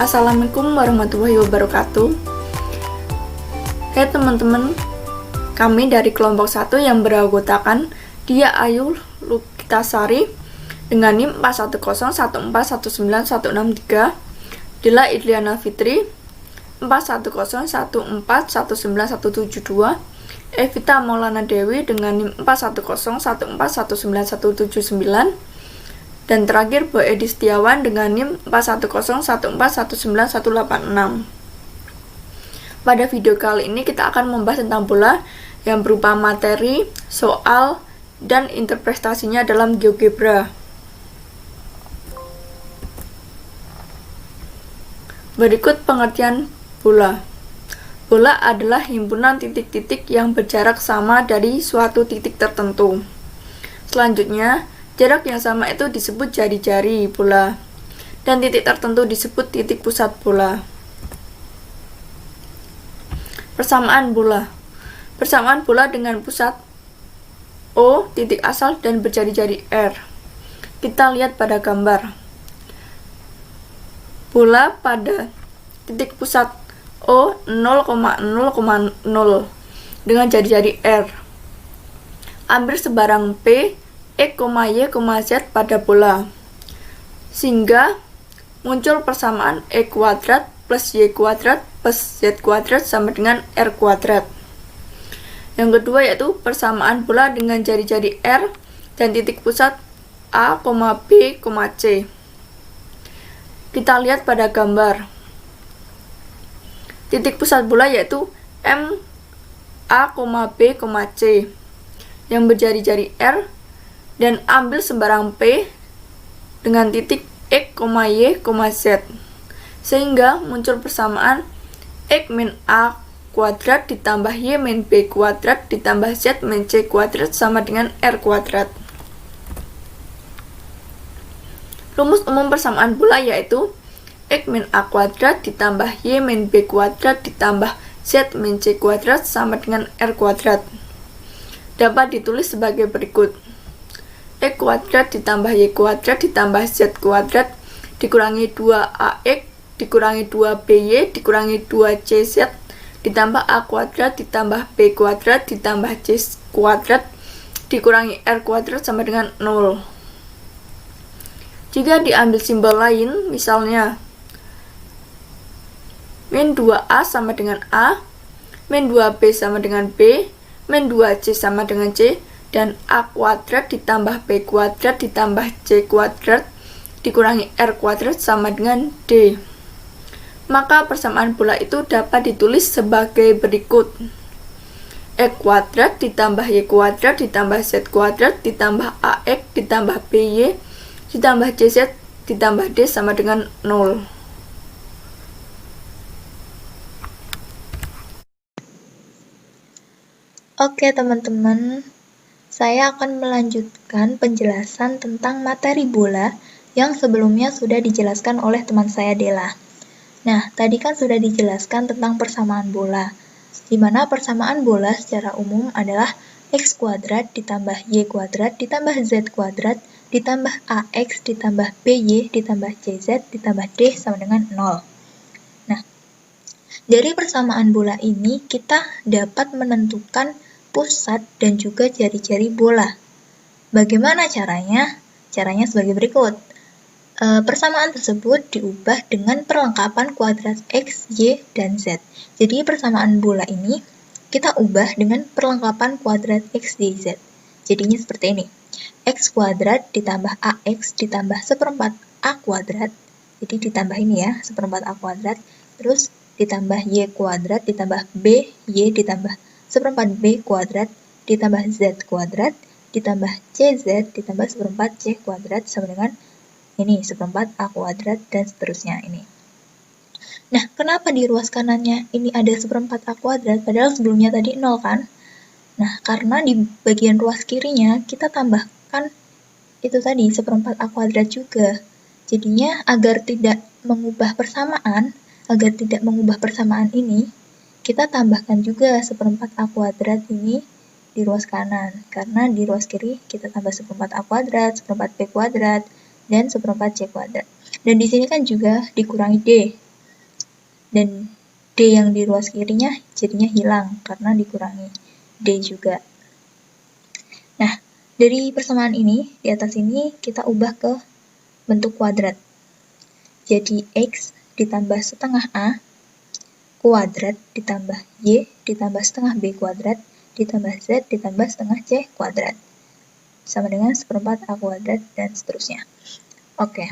Assalamualaikum warahmatullahi wabarakatuh. Hai teman-teman, kami dari kelompok 1 yang beranggotakan Dia Ayu Lukitasari dengan NIM 4101419163, Dila Idliana Fitri 4101419172, Evita Maulana Dewi dengan NIM 4101419179, dan terakhir Bu Edi Setiawan dengan NIM 4101419186. Pada video kali ini kita akan membahas tentang bola yang berupa materi, soal, dan interpretasinya dalam GeoGebra. Berikut pengertian bola. Bola adalah himpunan titik-titik yang berjarak sama dari suatu titik tertentu. Selanjutnya, jarak yang sama itu disebut jari-jari bola, dan titik tertentu disebut titik pusat bola. Persamaan bola. Persamaan bola dengan pusat O, titik asal, dan berjari-jari R. Kita lihat pada gambar. Bola pada titik pusat O 0,0,0 dengan jari-jari R. Ambil sebarang P, X, Y, Z pada bola, sehingga muncul persamaan X kuadrat plus Y kuadrat plus Z kuadrat sama dengan R kuadrat. Yang kedua yaitu persamaan bola dengan jari-jari R dan titik pusat A, B, C. Kita lihat pada gambar. Titik pusat bola yaitu M, A, B, C yang berjari-jari R, dan ambil sembarang P dengan titik X, Y, Z, sehingga muncul persamaan X min A kuadrat ditambah Y min B kuadrat ditambah Z min C kuadrat sama dengan R kuadrat. Rumus umum persamaan bola yaitu X min A kuadrat ditambah Y min B kuadrat ditambah Z min C kuadrat sama dengan R kuadrat. Dapat ditulis sebagai berikut. X kuadrat ditambah Y kuadrat ditambah Z kuadrat dikurangi 2AX dikurangi 2BY dikurangi 2CZ ditambah A kuadrat ditambah B kuadrat ditambah C kuadrat dikurangi R kuadrat sama dengan 0. Jika diambil simbol lain, misalnya min 2A sama dengan A, min 2B sama dengan B, min 2C sama dengan C, dan A kuadrat ditambah B kuadrat ditambah C kuadrat dikurangi R kuadrat sama dengan D. Maka persamaan bola itu dapat ditulis sebagai berikut. X kuadrat ditambah Y kuadrat ditambah Z kuadrat ditambah AX ditambah BY ditambah CZ ditambah D sama dengan 0. Oke teman-teman, saya akan melanjutkan penjelasan tentang materi bola yang sebelumnya sudah dijelaskan oleh teman saya Dela. Nah, tadi kan sudah dijelaskan tentang persamaan bola, di mana persamaan bola secara umum adalah X kuadrat ditambah Y kuadrat ditambah Z kuadrat ditambah AX ditambah BY ditambah CZ ditambah D sama dengan 0. Nah, dari persamaan bola ini kita dapat menentukan pusat dan juga jari-jari bola. Bagaimana caranya? Caranya sebagai berikut. Persamaan tersebut diubah dengan perlengkapan kuadrat X, Y, dan Z. Jadi persamaan bola ini kita ubah dengan perlengkapan kuadrat X, Y, Z. Jadinya seperti ini. X kuadrat ditambah AX ditambah seperempat A kuadrat. Jadi ditambah ini ya, seperempat A kuadrat. Terus ditambah Y kuadrat ditambah B, Y ditambah seperempat B kuadrat ditambah Z kuadrat ditambah CZ ditambah seperempat C kuadrat sama dengan ini seperempat A kuadrat dan seterusnya ini. Nah, kenapa di ruas kanannya ini ada seperempat A kuadrat padahal sebelumnya tadi 0 kan? Nah, karena di bagian ruas kirinya kita tambahkan itu tadi seperempat A kuadrat juga. Jadinya agar tidak mengubah persamaan ini, kita tambahkan juga seperempat A kuadrat ini di ruas kanan, karena di ruas kiri kita tambah seperempat A kuadrat, seperempat B kuadrat, dan seperempat C kuadrat. Dan di sini kan juga dikurangi D. Dan D yang di ruas kirinya jadinya hilang karena dikurangi D juga. Nah, dari persamaan ini, di atas ini kita ubah ke bentuk kuadrat. Jadi X ditambah setengah A kuadrat ditambah Y ditambah setengah B kuadrat ditambah Z ditambah setengah C kuadrat sama dengan 1/4 A kuadrat dan seterusnya. Oke.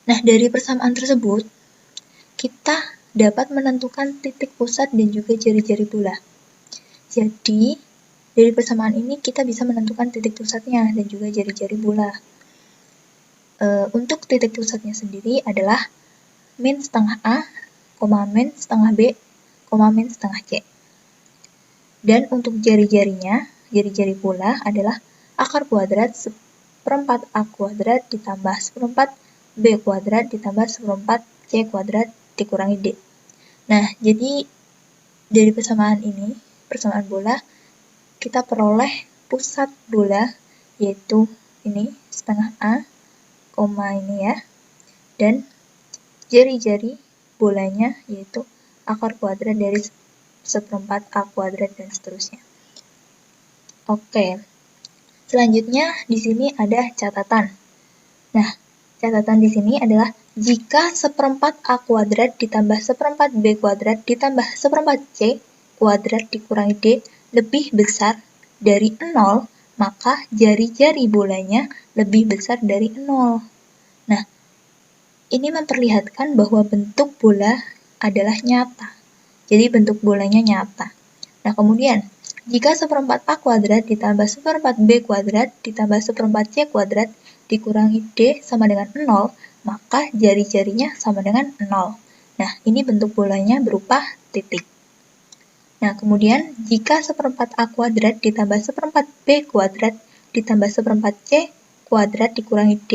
Nah, dari persamaan tersebut, kita dapat menentukan titik pusat dan juga jari-jari bola. Jadi, dari persamaan ini kita bisa menentukan titik pusatnya dan juga jari-jari bola. Untuk titik pusatnya sendiri adalah min setengah A, min setengah B, min setengah C. Dan untuk jari-jarinya, jari-jari bola adalah akar kuadrat 1/4 A kuadrat ditambah 1/4 B kuadrat ditambah 1/4 C kuadrat dikurangi D. Nah, jadi dari persamaan ini, persamaan bola, kita peroleh pusat bola, yaitu ini, setengah A, ini ya, dan jari-jari bolanya, yaitu akar kuadrat dari 1/4 A kuadrat dan seterusnya. Oke, selanjutnya di sini ada catatan. Nah, catatan di sini adalah jika 1/4 A kuadrat ditambah 1/4 B kuadrat ditambah 1/4 C kuadrat dikurangi D lebih besar dari 0, maka jari-jari bolanya lebih besar dari 0. Nah, ini memperlihatkan bahwa bentuk bola adalah nyata. Jadi bentuk bolanya nyata. Nah, kemudian, jika 1/4 A kuadrat ditambah 1/4 B kuadrat ditambah 1/4 C kuadrat dikurangi D sama dengan 0, maka jari-jarinya sama dengan 0. Nah, ini bentuk bolanya berupa titik. Nah, kemudian, jika 1/4 A kuadrat ditambah 1/4 B kuadrat ditambah 1/4 C kuadrat dikurangi D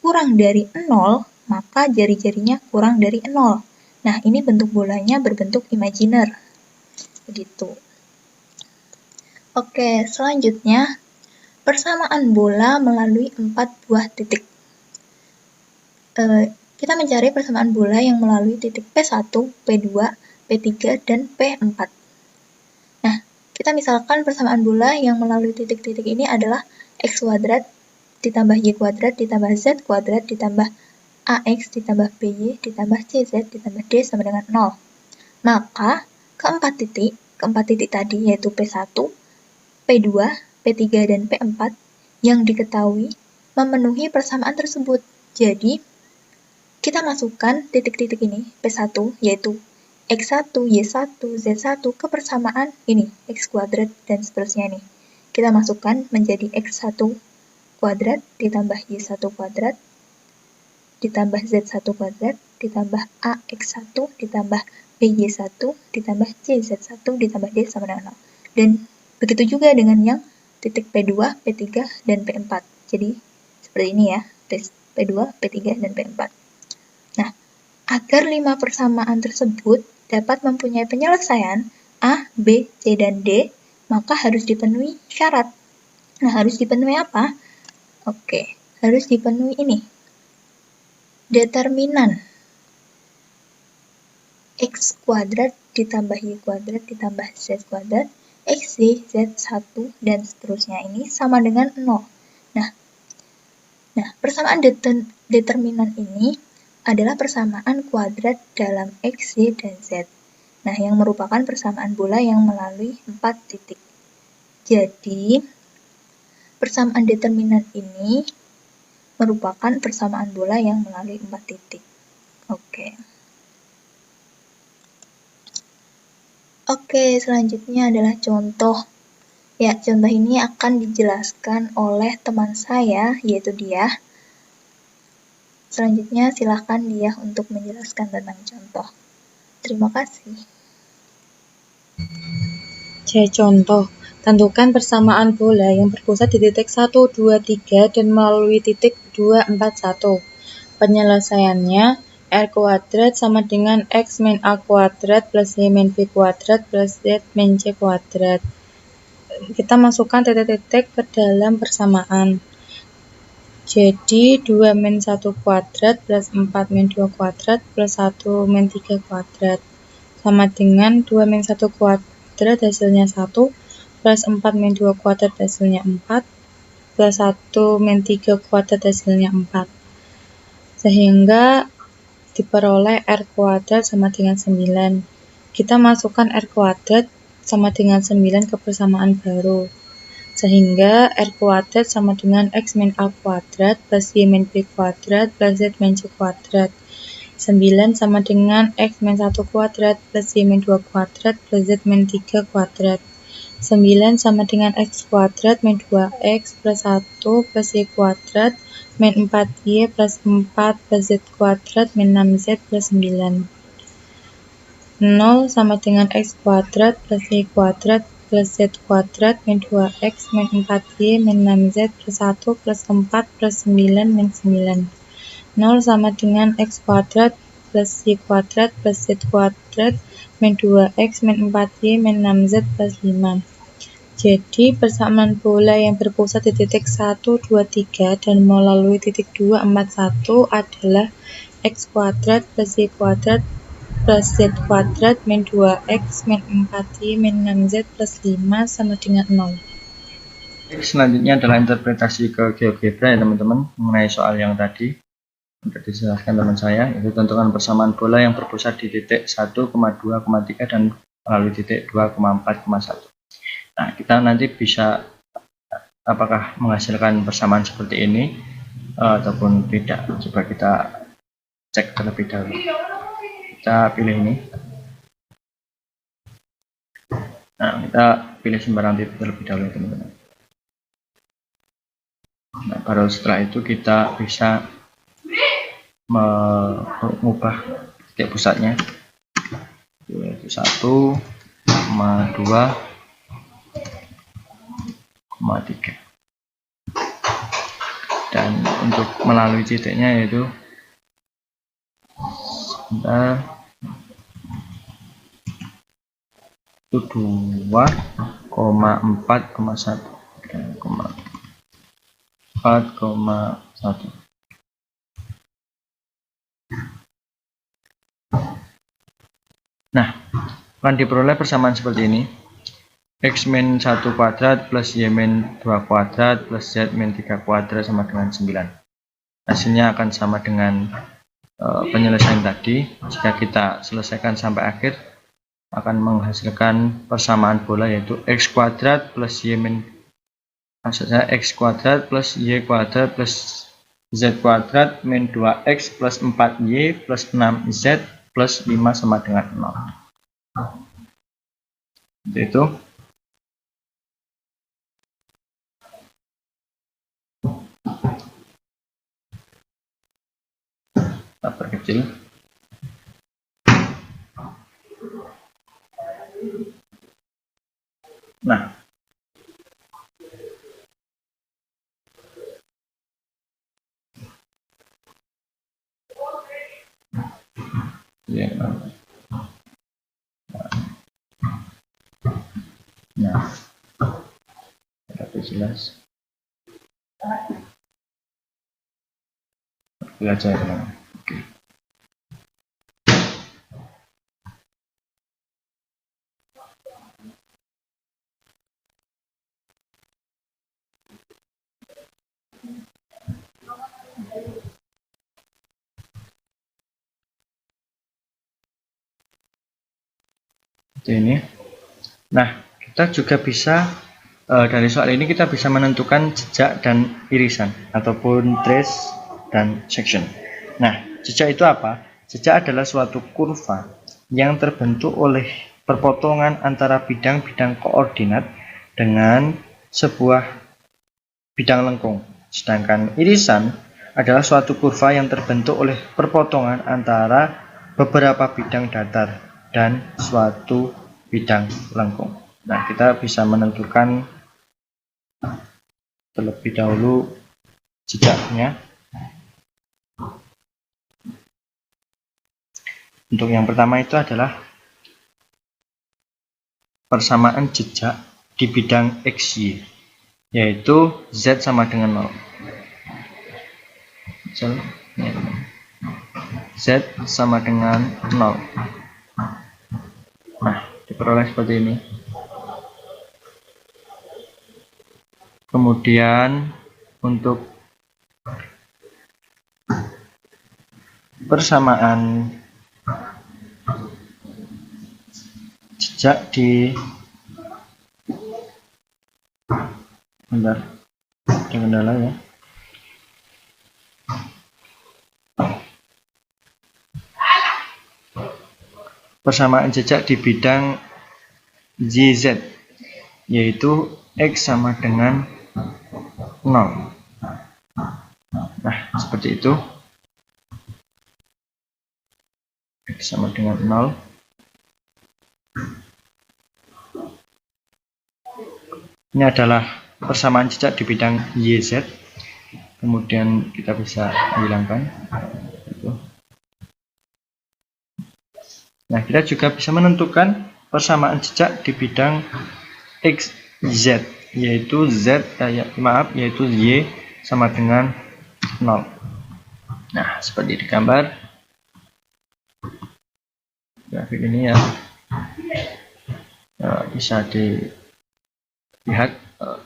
kurang dari 0, maka jari-jarinya kurang dari 0. Nah, ini bentuk bolanya berbentuk imajiner. Begitu. Oke, selanjutnya persamaan bola melalui 4 buah titik. Kita mencari persamaan bola yang melalui titik P1, P2, P3, dan P4. Nah, kita misalkan persamaan bola yang melalui titik-titik ini adalah X kuadrat ditambah Y kuadrat ditambah Z kuadrat ditambah AX ditambah BY ditambah CZ ditambah D sama dengan 0. Maka, keempat titik tadi yaitu P1, P2, P3, dan P4 yang diketahui memenuhi persamaan tersebut. Jadi, kita masukkan titik-titik ini, P1 yaitu X1, Y1, Z1 ke persamaan ini, X kuadrat dan seterusnya ini. Kita masukkan menjadi X1 kuadrat ditambah Y1 kuadrat ditambah Z1 kuadrat ditambah AX1 ditambah BY1 ditambah CZ1 ditambah D sama dengan 0. Dan begitu juga dengan yang titik P2, P3, dan P4. Jadi, seperti ini ya, P2, P3, dan P4. Nah, agar 5 persamaan tersebut dapat mempunyai penyelesaian A, B, C, dan D, maka harus dipenuhi syarat. Nah, harus dipenuhi apa? Oke, harus dipenuhi ini. Determinan X kuadrat ditambah Y kuadrat ditambah Z kuadrat, X, Y, Z1, dan seterusnya ini sama dengan 0. Nah, persamaan determinan ini adalah persamaan kuadrat dalam X, Y, dan Z. Nah, yang merupakan persamaan bola yang melalui 4 titik. Jadi, persamaan determinan ini merupakan persamaan bola yang melalui 4 titik. Oke, selanjutnya adalah contoh. Ya, contoh ini akan dijelaskan oleh teman saya, yaitu dia. Selanjutnya, silakan dia untuk menjelaskan tentang contoh. Terima kasih. Contoh. Tentukan persamaan bola yang berpusat di titik 1, 2, 3 dan melalui titik 2, 4, 1. Penyelesaiannya, R kuadrat sama dengan X min A kuadrat plus Y min B kuadrat plus Z min C kuadrat. Kita masukkan titik-titik ke dalam persamaan. Jadi 2 min 1 kuadrat plus 4 min 2 kuadrat plus 1 min 3 kuadrat sama dengan 2 min 1 kuadrat hasilnya 1 plus 4 min 2 kuadrat hasilnya 4 plus 1 min 3 kuadrat hasilnya 4. Sehingga diperoleh R kuadrat sama dengan 9. Kita masukkan R kuadrat sama dengan 9 ke persamaan baru. Sehingga R kuadrat sama dengan X min A kuadrat plus Y min B kuadrat plus Z min C kuadrat. 9 sama dengan X min 1 kuadrat plus Y min 2 kuadrat plus Z min 3 kuadrat. 9 sama dengan X kuadrat min 2X plus 1 plus Y kuadrat min 4Y plus 4 plus Z kuadrat min 6Z plus 9. 0 sama dengan X kuadrat plus Y kuadrat plus Z kuadrat min 2X min 4Y min 6Z plus 1 plus 4 plus 9 min 9. 0 sama dengan X kuadrat plus Y kuadrat plus Z kuadrat min 2X min 4Y min 6Z plus 5. Jadi persamaan bola yang berpusat di titik 1, 2, 3 dan melalui titik 2, 4, 1 adalah X kuadrat plus Y kuadrat plus Z kuadrat min 2X min 4Y min 6Z plus 5 sama dengan 0. Selanjutnya adalah interpretasi ke GeoGebra ya teman-teman, mengenai soal yang tadi untuk dijelaskan teman saya, yaitu tentukan persamaan bola yang berpusat di titik 1, 2, 3 dan melalui titik 2, 4, 1. Nah, kita nanti bisa apakah menghasilkan persamaan seperti ini ataupun tidak. Coba kita cek terlebih dahulu. Kita pilih ini. Nah, kita pilih sembarang titik terlebih dahulu teman-teman. Nah, baru setelah itu kita bisa mengubah titik pusatnya, yaitu 1, 2, 3. Dan untuk melalui titiknya yaitu 2,4,1 4,1. Nah, akan diperoleh persamaan seperti ini. X min 1 kuadrat plus Y min 2 kuadrat plus Z min 3 kuadrat sama dengan 9. Hasilnya akan sama dengan penyelesaian tadi. Jika kita selesaikan sampai akhir, akan menghasilkan persamaan bola yaitu X kuadrat plus Y min X kuadrat plus Y kuadrat plus Z kuadrat min 2X plus 4Y plus 6Z plus 5 sama dengan 0. Itu kita perkecil. Nah, ya. Nah, lebih jelas. Belajar teman. Oke. Ini. Nah, kita juga bisa dari soal ini kita bisa menentukan jejak dan irisan ataupun trace dan section. Nah, jejak itu apa? Jejak adalah suatu kurva yang terbentuk oleh perpotongan antara bidang-bidang koordinat dengan sebuah bidang lengkung. Sedangkan irisan adalah suatu kurva yang terbentuk oleh perpotongan antara beberapa bidang datar dan suatu bidang lengkung. Nah, kita bisa menentukan terlebih dahulu jejaknya. Untuk yang pertama itu adalah persamaan jejak di bidang XY, yaitu Z sama dengan 0. Misal, ini teman. Z sama dengan 0. Nah, diperoleh seperti ini. Kemudian untuk persamaan jejak di bentar, ada kendala ya. Persamaan jejak di bidang YZ, yaitu X sama dengan 0. Nah, seperti itu. X sama dengan 0. Ini adalah persamaan jejak di bidang YZ. Kemudian kita bisa hilangkan. Nah, kita juga bisa menentukan persamaan jejak di bidang XZ, yaitu yaitu Y sama dengan 0. Nah, seperti di gambar grafik ini ya, bisa dilihat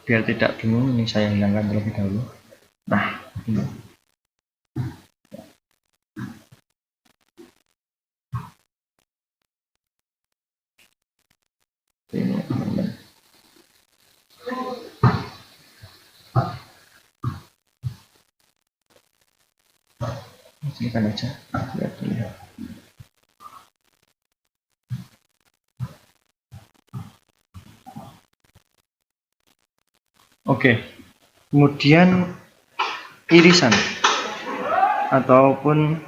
biar tidak bingung. Ini saya hilangkan terlebih dahulu. Nah, ini. Ini teman-teman. Singkat aja biar terlihat. Oke, kemudian irisan ataupun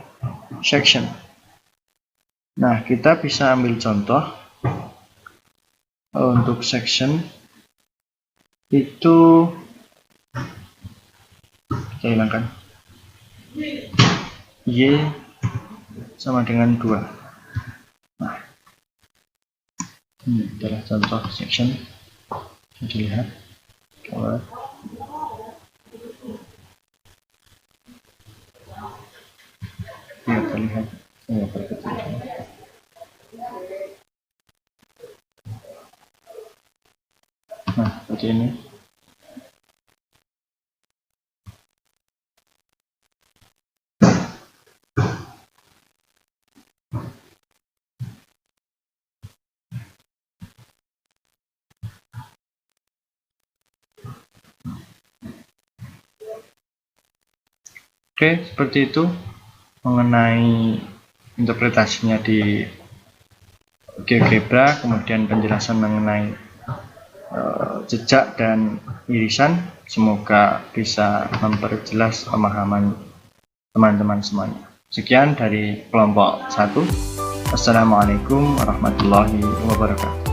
section. Nah, kita bisa ambil contoh. Untuk section itu kita hilangkan Y sama dengan 2. Nah, ini adalah contoh section. Bisa dilihat kalau ya, terlihat saya perkecil. Nah, seperti ini. Oke, seperti itu mengenai interpretasinya di GeoGebra, kemudian penjelasan mengenai jejak dan irisan. Semoga bisa memperjelas pemahaman teman-teman semuanya. Sekian dari kelompok 1. Assalamualaikum warahmatullahi wabarakatuh.